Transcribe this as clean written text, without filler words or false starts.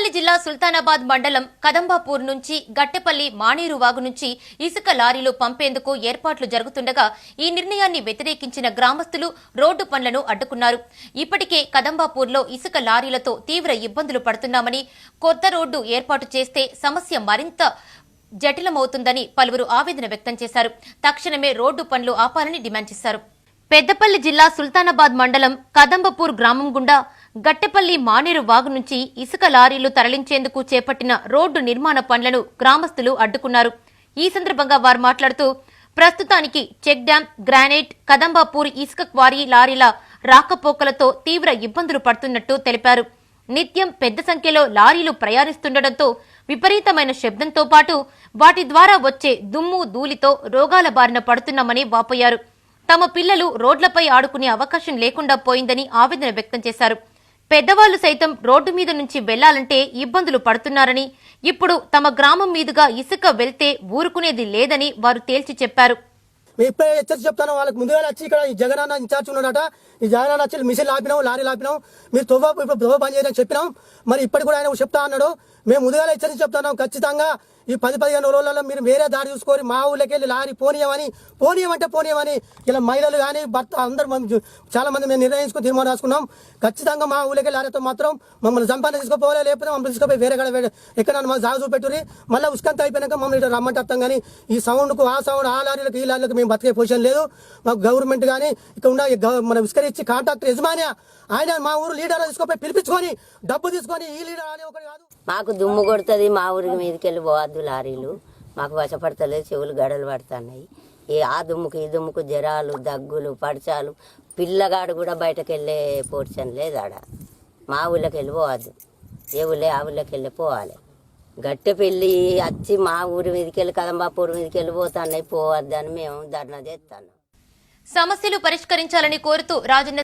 పెద్దపల్లి జిల్లా సుల్తానాబాద్ మండలం కదంబాపూర్ నుంచి గట్టెపల్లి మానేరు వాగు నుంచి ఇసుక లారీలు పంపేందుకు ఏర్పాట్లు జరుగుతుండగా ఈ నిర్ణయాన్ని వ్యతిరేకించిన గ్రామస్తులు రోడ్డు పనులను అడ్డుకున్నారు. ఇప్పటికే కదంబాపూర్లో ఇసుక లారీలతో తీవ్ర ఇబ్బందులు పడుతున్నామని, కొత్త రోడ్డు ఏర్పాటు చేస్తే సమస్య మరింత జటిలమవుతుందని పలువురు ఆవేదన వ్యక్తం చేశారు. తక్షణమే రోడ్డు పనులు ఆపాలని డిమాండ్ చేశారు. పెద్దపల్లి జిల్లా సుల్తానాబాద్ మండలం కదంబపూర్ గ్రామం గుండా గట్టెపల్లి మానేరు వాగు నుంచి ఇసుక లారీలు తరలించేందుకు చేపట్టిన రోడ్డు నిర్మాణ పనులను గ్రామస్తులు అడ్డుకున్నారు. ఈ సందర్భంగా వారు మాట్లాడుతూ ప్రస్తుతానికి చెక్ డ్యాం, గ్రానైట్, కదంబాపూర్ ఇసుక క్వారీ లారీల రాకపోకలతో తీవ్ర ఇబ్బందులు పడుతున్నట్టు తెలిపారు. నిత్యం పెద్ద సంఖ్యలో లారీలు ప్రయాణిస్తుండటంతో విపరీతమైన శబ్దంతో పాటు వాటి ద్వారా వచ్చే దుమ్ము, ధూళితో రోగాల బారిన పడుతున్నామని వాపోయారు. తమ పిల్లలు రోడ్లపై ఆడుకునే అవకాశం లేకుండా పోయిందని ఆవేదన వ్యక్తం చేశారు. పెద్దవాళ్లు సైతం రోడ్డు మీద నుంచి వెళ్లాలంటే ఇబ్బందులు పడుతున్నారని, ఇప్పుడు తమ గ్రామం మీదుగా ఇసుక వెళ్తే ఊరుకునేది లేదని వారు తేల్చి చెప్పారు. ఇప్పుడే హెచ్చరించి చెప్తాను, వాళ్ళకి ముందుగా వచ్చి ఇక్కడ ఈ జగనన్న ఇన్ఛార్జ్ ఉన్నాడట, ఈ జగనన్న వచ్చి మిషన్ ఆపినాం, లారీ ఆపినాం, మీరు తొవ్వ పని చేయని చెప్పినాం. మరి ఇప్పటికి కూడా ఆయన చెప్తా అన్నాడు. మేము ముందుగా హెచ్చరించి చెప్తున్నాం, ఖచ్చితంగా ఈ 10-15 రోజులలో మీరు వేరే దారి చూసుకొని మా ఊళ్ళకి వెళ్ళి లారీ పోనీయమని ఇలా మహిళలు కానీ భర్త అందరూ చాలా మంది మేము నిర్ణయించుకుని తీర్మానం రాసుకున్నాం. ఖచ్చితంగా మా ఊళ్ళకి లారీతో మాత్రం మమ్మల్ని సంపాదన తీసుకోపోలే, లేకపోతే మమ్మల్ని తీసుకుపోయి వేరే ఎక్కడ మాకు జాగు చూపెట్టుని మళ్ళీ ఉస్కంత అయిపోయినాక మమ్మల్ని ఇక్కడ రమ్మంటే అర్థం. కానీ ఈ సౌండ్కు ఆ సౌండ్, ఆ లారీలకు ఈ లారీలకు మేము బతికే పొజిషన్ లేదు. మాకు గవర్నమెంట్ కానీ ఇక్కడ ఉన్న మన విస్కరించి కాంట్రాక్టర్ యజమాని ఆయన మా ఊరు లీడర్ తీసుకుపోయి పిలిపించుకొని డబ్బు తీసుకొని ఈ లీడర్ అని ఒకటి కాదు. మాకు దుమ్ము కొడుతుంది, మా ఊరికి మీదకి వెళ్ళి పోవద్దు లారీలు, మాకు వశపడతలేదు, చెవులు గడలు పడుతున్నాయి. ఆ దుమ్ముకు ఈ దుమ్ముకు జ్వరాలు, దగ్గులు, పడచాలు, పిల్లగాడు కూడా బయటకు వెళ్ళే పోర్షన్ లేదు ఆడ. మా ఊళ్ళకి వెళ్ళి పోవద్దు, ఏ ఊళ్ళే ఆ ఊళ్ళకి వెళ్ళి పోవాలి. గట్టెపల్లి వచ్చి మా ఊరి మీదకి వెళ్ళి కదంబాపూర్ మీదకి వెళ్ళి పోతున్నాయి, పోవద్దు అని మేము ధర్నా చేస్తాను. సమస్యలు పరిష్కరించాలని కోరుతూ రాజన్న